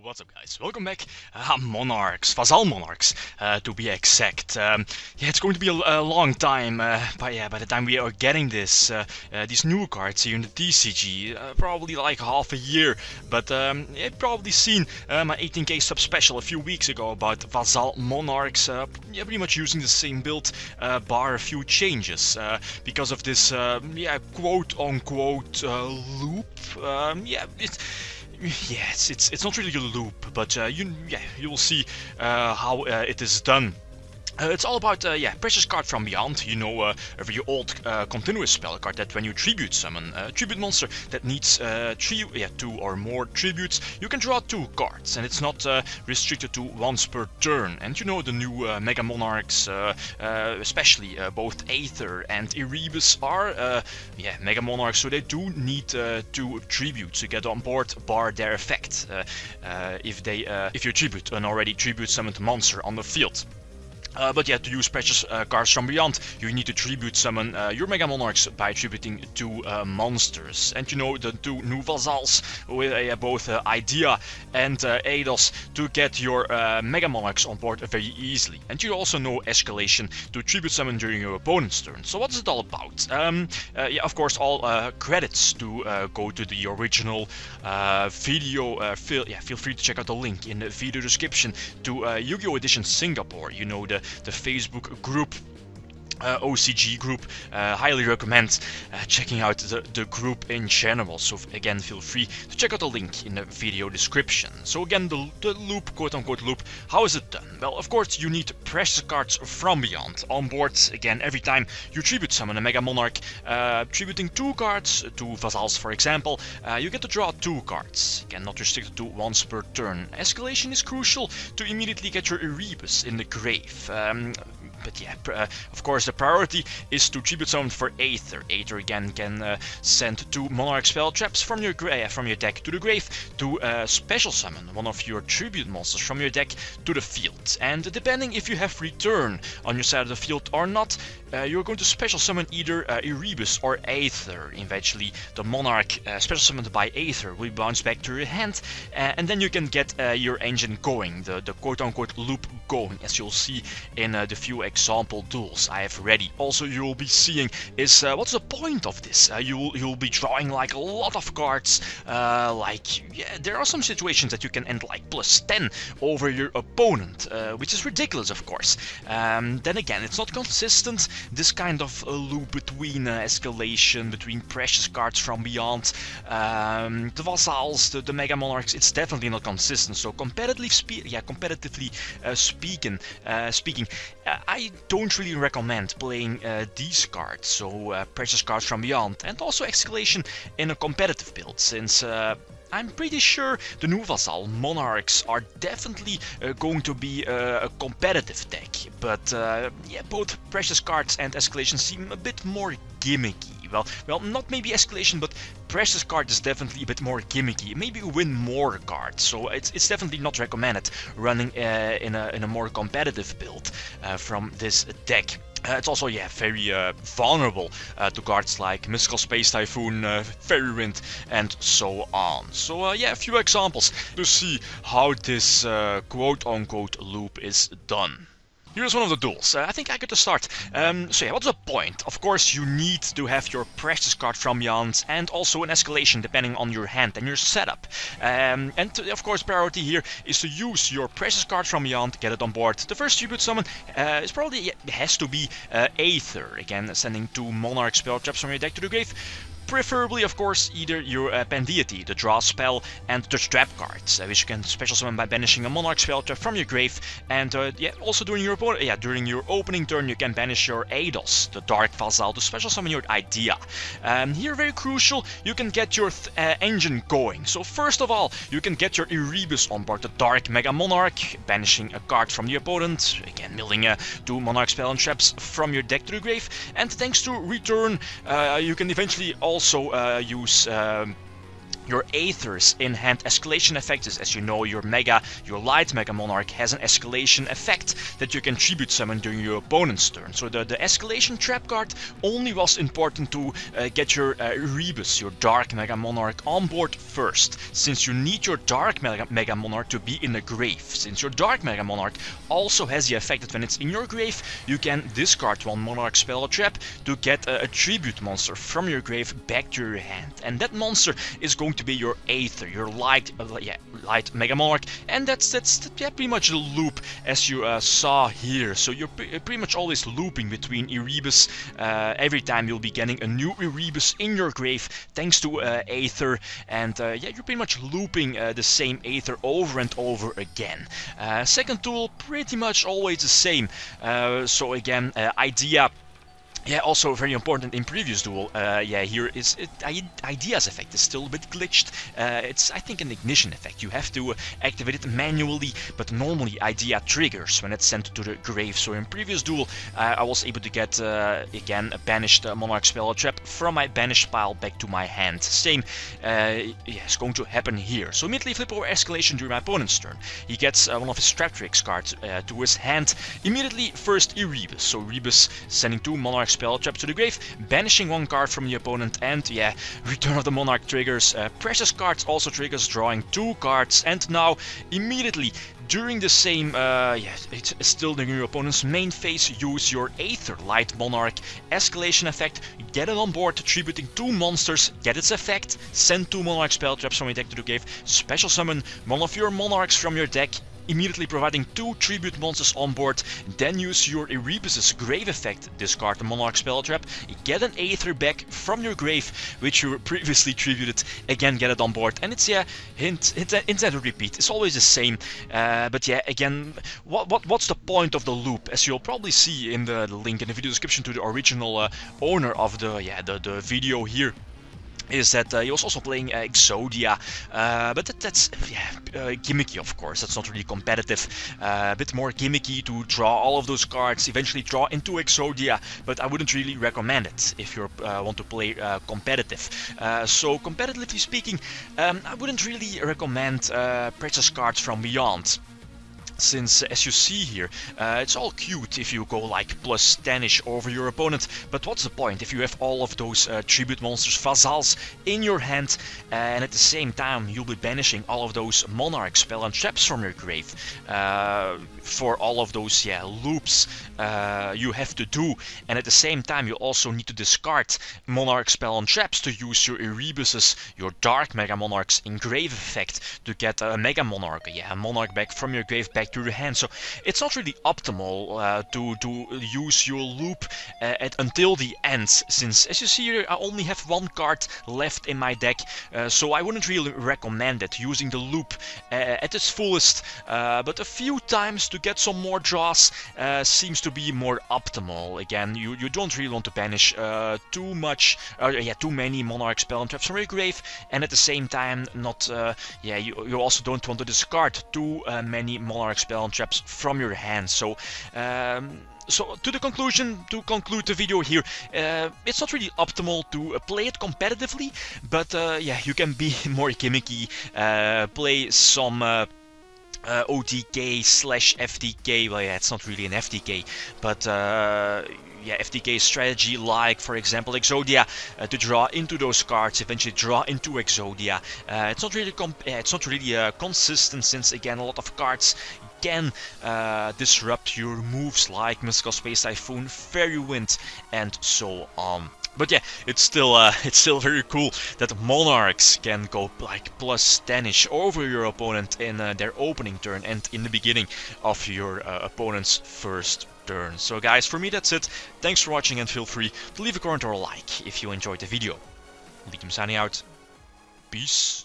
What's up, guys? Welcome back, Monarchs, Vassal Monarchs, to be exact. Yeah, it's going to be a long time, by the time we are getting this, these new cards here in the TCG, probably like half a year. But you've probably seen my 18k sub special a few weeks ago about Vassal Monarchs, yeah, pretty much using the same build, bar a few changes, because of this, yeah, quote-unquote loop. It's not really a loop, but you will see how it is done. It's all about, Precious Card from Beyond, you know, a very old continuous spell card that when you tribute summon a tribute monster that needs 2 or more tributes, you can draw 2 cards, and it's not restricted to once per turn. And you know, the new Mega Monarchs, especially both Aither and Erebus are, Mega Monarchs, so they do need 2 tributes to get on board, bar their effect, if you tribute an already tribute summoned monster on the field. But yeah, to use Precious Cards from Beyond, you need to tribute summon your Mega Monarchs by tributing 2 monsters. And you know, the 2 new Vassals with both Idea and Eidos to get your Mega Monarchs on board very easily. And you also know Escalation to tribute summon during your opponent's turn. So what is it all about? Yeah, of course, all credits to go to the original video. Feel free to check out the link in the video description to Yu-Gi-Oh! Edition Singapore. You know, the Facebook group, OCG group. Highly recommend checking out the group in general. So again, feel free to check out the link in the video description. So again, the loop, quote-unquote loop, how is it done? Well, of course, you need Precious Cards from Beyond on board. Again, every time you tribute summon a Mega Monarch, tributing 2 cards, 2 Vassals for example, you get to draw 2 cards. Again, not restricted to once per turn. Escalation is crucial to immediately get your Erebus in the grave. But yeah, of course, the priority is to tribute summon for Aither. Aither again can send 2 Monarch spell traps from your deck to the grave to special summon one of your tribute monsters from your deck to the field. And depending if you have return on your side of the field or not, you're going to special summon either Erebus or Aither. Eventually, the Monarch special summoned by Aither will bounce back to your hand, and then you can get your engine going, the quote-unquote loop going, as you'll see in the few example duels I have ready. Also, you will be seeing is what's the point of this? You'll be drawing like a lot of cards. There are some situations that you can end like +10 over your opponent, which is ridiculous, of course. Then again, it's not consistent. This kind of loop between escalation, between Precious Cards from Beyond, the Vassals, the Mega Monarchs, it's definitely not consistent. So competitively speaking, I don't really recommend playing these cards, so Precious Cards from Beyond, and also Escalation in a competitive build, since I'm pretty sure the new Vassal Monarchs are definitely going to be a competitive deck, but yeah, both Precious Cards and Escalation seem a bit more gimmicky. Well, not maybe Escalation, but Precious Card is definitely a bit more gimmicky. Maybe win more cards, so it's definitely not recommended running in a more competitive build from this deck. It's also, yeah, very vulnerable to cards like Mystical Space Typhoon, Fairy Wind, and so on. So yeah, a few examples to see how this quote-unquote loop is done. Here's one of the duels. I think I get to start. So yeah, what's the point? Of course, you need to have your Precious Card from Beyond and also an Escalation depending on your hand and your setup. And of course, priority here is to use your Precious Card from Beyond, get it on board. The first tribute summon is probably has to be Aither. Again, sending 2 Monarch spell traps from your deck to the grave. Preferably, of course, either your Pandeity, the draw spell, and the trap cards, which you can special summon by banishing a Monarch spell trap from your grave. And also during your opening turn, you can banish your Eidos, the Dark Vassal, to special summon your Idea. Here, very crucial, you can get your engine going. So first of all, you can get your Erebus on board, the Dark Mega Monarch, banishing a card from the opponent, again milling 2 Monarch spell and traps from your deck to the grave. And thanks to return, you can eventually also use your Aither's in-hand escalation effect is, as you know, your light Mega Monarch has an escalation effect that you can tribute summon during your opponent's turn. So the escalation trap card only was important to get your Erebus, your dark Mega Monarch, on board first, since you need your dark Mega Monarch to be in the grave. Since your dark Mega Monarch also has the effect that when it's in your grave, you can discard one Monarch spell or trap to get a tribute monster from your grave back to your hand. And that monster is going to be your Aither, your light Mega Monarch, and that's pretty much the loop as you saw here. So you're pretty much always looping between Erebus. Every time you'll be getting a new Erebus in your grave thanks to Aither, and yeah, you're pretty much looping the same Aither over and over again. Second tool, pretty much always the same. So again, idea. Yeah, also very important in previous duel. Yeah, here is Idea's effect is still a bit glitched. It's, I think, an ignition effect. You have to activate it manually, but normally Idea triggers when it's sent to the grave. So in previous duel, I was able to get again a banished Monarch spell or trap from my banished pile back to my hand. Same, yeah, it's going to happen here. So immediately flip over Escalation during my opponent's turn. He gets one of his Trap Tricks cards to his hand. Immediately first Erebus. So Erebus sending 2 Monarch spell trap to the grave, banishing 1 card from the opponent, and yeah, Return of the Monarch triggers. Precious cards also triggers, drawing 2 cards, and now immediately during the same, yeah, it's still during your opponent's main phase, use your Aither Light Monarch escalation effect, get it on board, tributing 2 monsters, get its effect, send 2 Monarch spell traps from your deck to the grave, special summon one of your Monarchs from your deck, immediately providing 2 tribute monsters on board, then use your Erebus's grave effect, discard the Monarch spell trap, get an Aither back from your grave, which you previously tributed, again get it on board, and it's, yeah, hint and repeat, it's always the same, but yeah, again, what's the point of the loop? As you'll probably see in the link in the video description to the original owner of the video here, is that he was also playing Exodia, but that's gimmicky, of course. That's not really competitive. A bit more gimmicky to draw all of those cards, eventually draw into Exodia, but I wouldn't really recommend it if you want to play competitive. So competitively speaking, I wouldn't really recommend precious cards from Beyond. Since, as you see here, it's all cute if you go like plus 10ish over your opponent, but what's the point if you have all of those tribute monsters, Vassals, in your hand, and at the same time you'll be banishing all of those Monarch spell and traps from your grave for all of those, yeah, loops you have to do, and at the same time you also need to discard Monarch spell and traps to use your Erebuses, your Dark Mega Monarchs in grave effect to get a Mega Monarch, yeah, a Monarch back from your grave back to your hand. So it's not really optimal to use your loop until the end, since as you see here I only have 1 card left in my deck, so I wouldn't really recommend it, using the loop at its fullest, but a few times to get some more draws seems to be more optimal. Again, you don't really want to banish too many Monarch spell and traps from your grave, and at the same time not you also don't want to discard too many Monarch spell and traps from your hand. So so to conclude the video here, it's not really optimal to play it competitively, but yeah, you can be more gimmicky, play some OTK / FTK, well yeah, it's not really an FTK, but yeah, FTK strategy, like for example Exodia, to draw into those cards, eventually draw into Exodia. It's not really consistent, since again a lot of cards can disrupt your moves, like Mystical Space Typhoon, Fairy Wind, and so on. But yeah, it's still very cool that Monarchs can go like plus 10ish over your opponent in their opening turn and in the beginning of your opponent's first turn. So guys, for me that's it. Thanks for watching, and feel free to leave a comment or a like if you enjoyed the video. Lithium signing out. Peace.